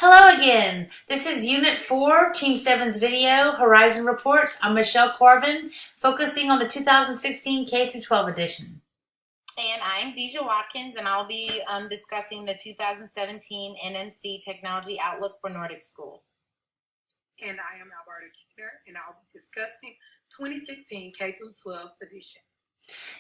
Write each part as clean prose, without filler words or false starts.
Hello again. This is Unit 4, Team 7's video, Horizon Reports. I'm Michelle Corvin, focusing on the 2016 K-12 edition. And I'm Deja Watkins, and I'll be discussing the 2017 NMC Technology Outlook for Nordic Schools. And I am Alberta Keener, and I'll be discussing 2016 K-12 edition.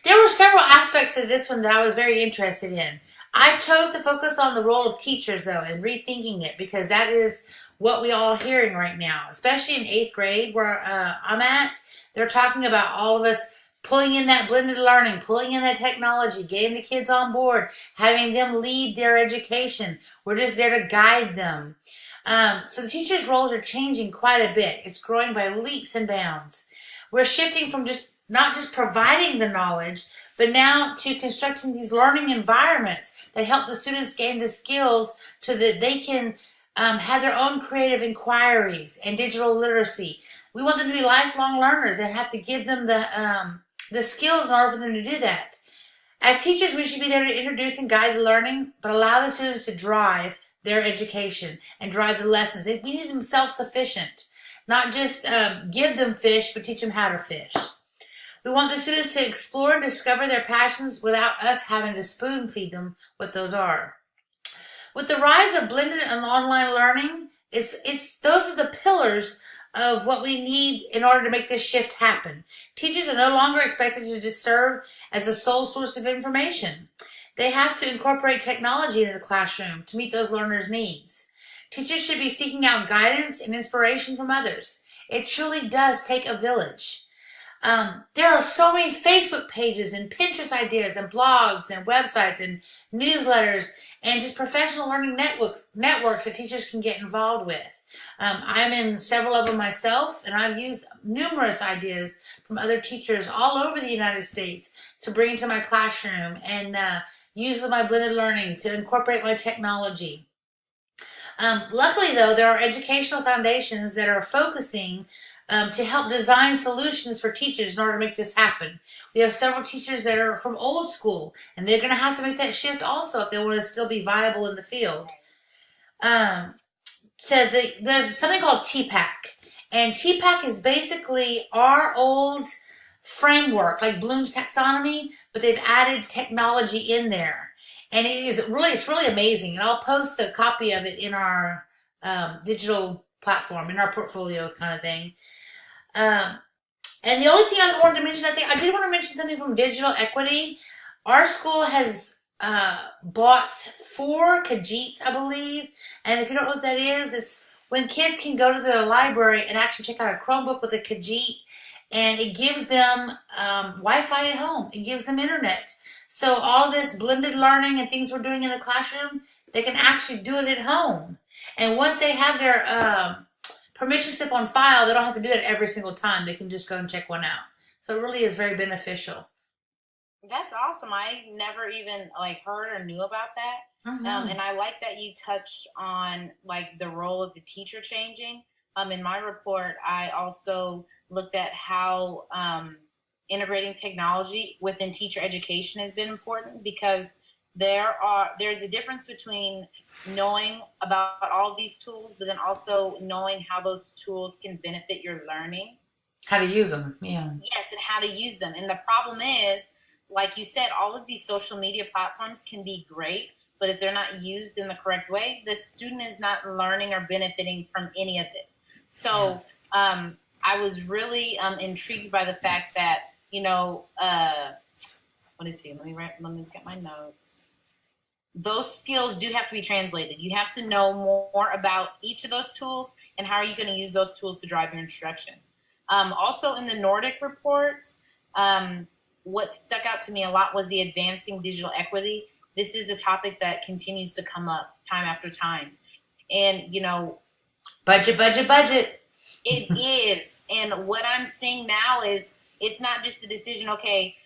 There were several aspects of this one that I was very interested in. I chose to focus on the role of teachers, though, and rethinking it, because that is what we all are hearing right now, especially in 8th grade where I'm at. They're talking about all of us pulling in that blended learning, pulling in that technology, getting the kids on board, having them lead their education. We're just there to guide them. So the teachers' roles are changing quite a bit. It's growing by leaps and bounds. We're shifting from not just providing the knowledge, but now to constructing these learning environments that help the students gain the skills so that they can have their own creative inquiries and digital literacy. We want them to be lifelong learners and have to give them the skills in order for them to do that. As teachers, we should be there to introduce and guide the learning, but allow the students to drive their education and drive the lessons. We need them self-sufficient, not just give them fish, but teach them how to fish. We want the students to explore and discover their passions without us having to spoon feed them what those are. With the rise of blended and online learning, those are the pillars of what we need in order to make this shift happen. Teachers are no longer expected to just serve as the sole source of information. They have to incorporate technology into the classroom to meet those learners' needs. Teachers should be seeking out guidance and inspiration from others. It truly does take a village. There are so many Facebook pages and Pinterest ideas and blogs and websites and newsletters and just professional learning networks that teachers can get involved with. I'm in several of them myself, and I've used numerous ideas from other teachers all over the United States to bring into my classroom and use with my blended learning to incorporate my technology. Luckily, though, there are educational foundations that are focusing to help design solutions for teachers in order to make this happen. We have several teachers that are from old school, and they're going to have to make that shift also if they want to still be viable in the field. There's something called TPAC, and TPAC is basically our old framework, like Bloom's taxonomy, but they've added technology in there, and it's really amazing. And I'll post a copy of it in our digital platform, in our portfolio kind of thing. And the only thing I wanted to mention, I did want to mention something from digital equity. Our school has bought 4 Khajiits, I believe. And if you don't know what that is, it's when kids can go to the library and actually check out a Chromebook with a Khajiit, and it gives them Wi-Fi at home. It gives them internet. So all this blended learning and things we're doing in the classroom, they can actually do it at home. And once they have their permission slip on file, they don't have to do that every single time. They can just go and check one out. So it really is very beneficial. That's awesome. I never even heard or knew about that. Mm-hmm. And I like that you touched on the role of the teacher changing. In my report, I also looked at how integrating technology within teacher education has been important, because there's a difference between knowing about all of these tools, but then also knowing how those tools can benefit your learning. How to use them, yeah. Yes, and how to use them. And the problem is, like you said, all of these social media platforms can be great, but if they're not used in the correct way, the student is not learning or benefiting from any of it. So I was really intrigued by the fact that, let me see, let me get my notes. Those skills do have to be translated. You have to know more about each of those tools and how are you going to use those tools to drive your instruction. Also in the Nordic report, what stuck out to me a lot was the advancing digital equity. This is a topic that continues to come up time after time. And, budget. It is. And what I'm seeing now is it's not just a decision, okay,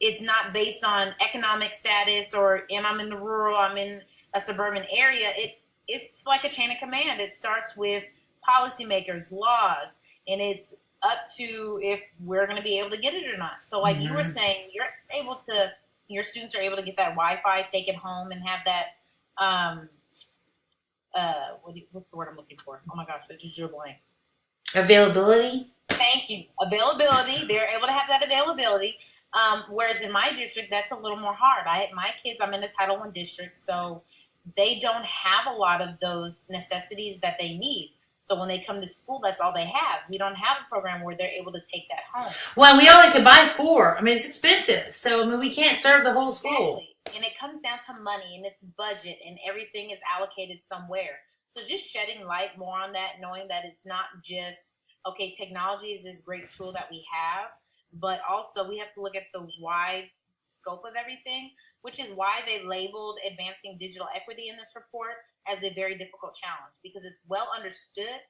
it's not based on economic status and I'm in the rural, I'm in a suburban area. It's like a chain of command. It starts with policymakers, laws, and it's up to if we're going to be able to get it or not. So like you were saying, your students are able to get that Wi-Fi, take it home, and have that what's the word I'm looking for? Oh my gosh, I just drew a blank. Availability. Thank you. Availability. They're able to have that availability. Whereas in my district, that's a little more hard. My kids, I'm in a Title I district, so they don't have a lot of those necessities that they need. So when they come to school, that's all they have. We don't have a program where they're able to take that home. Well, we only could buy 4. I mean, it's expensive. So, I mean, we can't serve the whole school. Exactly. And it comes down to money and its budget, and everything is allocated somewhere. So just shedding light more on that, knowing that it's not just, okay, technology is this great tool that we have, but also we have to look at the wide scope of everything, which is why they labeled advancing digital equity in this report as a very difficult challenge, because it's well understood,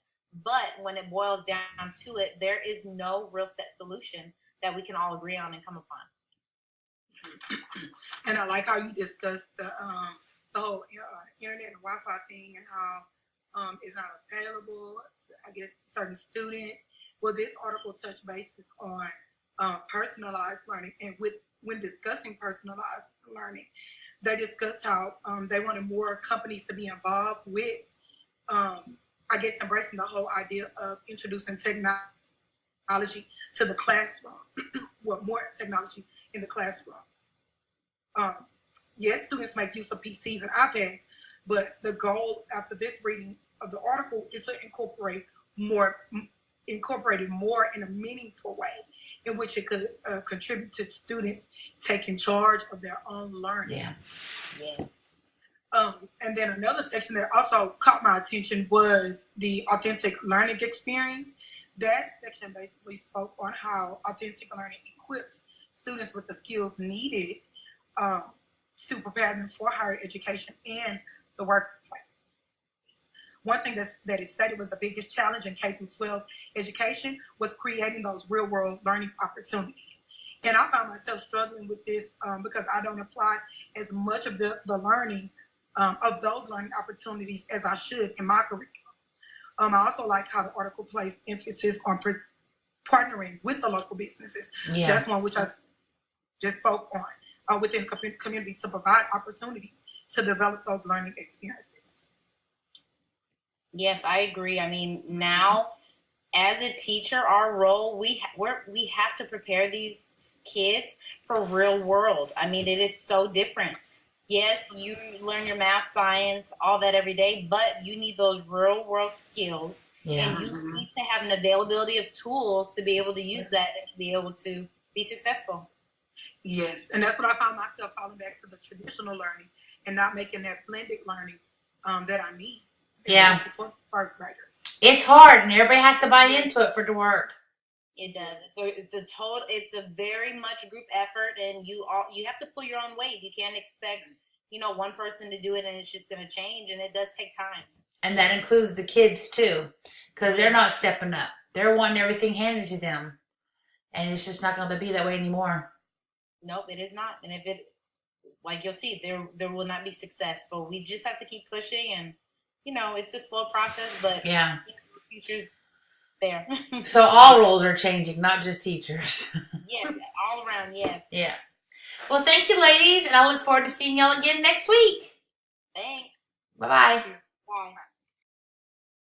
but when it boils down to it, there is no real set solution that we can all agree on and come upon. And I like how you discussed the whole internet and Wi-Fi thing, and how it's not available, I guess, to certain students. Well, this article touched bases on personalized learning, and when discussing personalized learning, they discussed how they wanted more companies to be involved with, I guess, embracing the whole idea of introducing technology to the classroom. Well, more technology in the classroom. Yes, students make use of PCs and iPads, but the goal after this reading of the article is to incorporate it more in a meaningful way, in which it could contribute to students taking charge of their own learning. Yeah. And then another section that also caught my attention was the authentic learning experience. That section basically spoke on how authentic learning equips students with the skills needed to prepare them for higher education and the workplace. One thing that is stated was the biggest challenge in K through 12 education was creating those real world learning opportunities. And I found myself struggling with this because I don't apply as much of the learning of those learning opportunities as I should in my curriculum. I also like how the article placed emphasis on partnering with the local businesses. Yeah. That's one which I just spoke on. Within the community to provide opportunities to develop those learning experiences. Yes, I agree. I mean, now as a teacher, our role, we have to prepare these kids for real world. I mean, it is so different. Yes, you learn your math, science, all that every day, but you need those real world skills. Yeah. And you need to have an availability of tools to be able to use that and to be able to be successful. Yes, and that's what I found myself falling back to the traditional learning and not making that blended learning that I need. Yeah. For first graders. It's hard, and everybody has to buy into it for it to work. It does. It's a very much group effort, and you have to pull your own weight. You can't expect, one person to do it and it's just going to change, and it does take time. And that includes the kids too, because they're not stepping up. They're wanting everything handed to them, and it's just not going to be that way anymore. Nope, it is not. And if it, like you'll see, there will not be success. So we just have to keep pushing, and it's a slow process, but yeah, the future's there. So all roles are changing, not just teachers. Yes, all around, yes. Yeah. Well, thank you, ladies, and I look forward to seeing y'all again next week. Thanks. Bye-bye. Bye.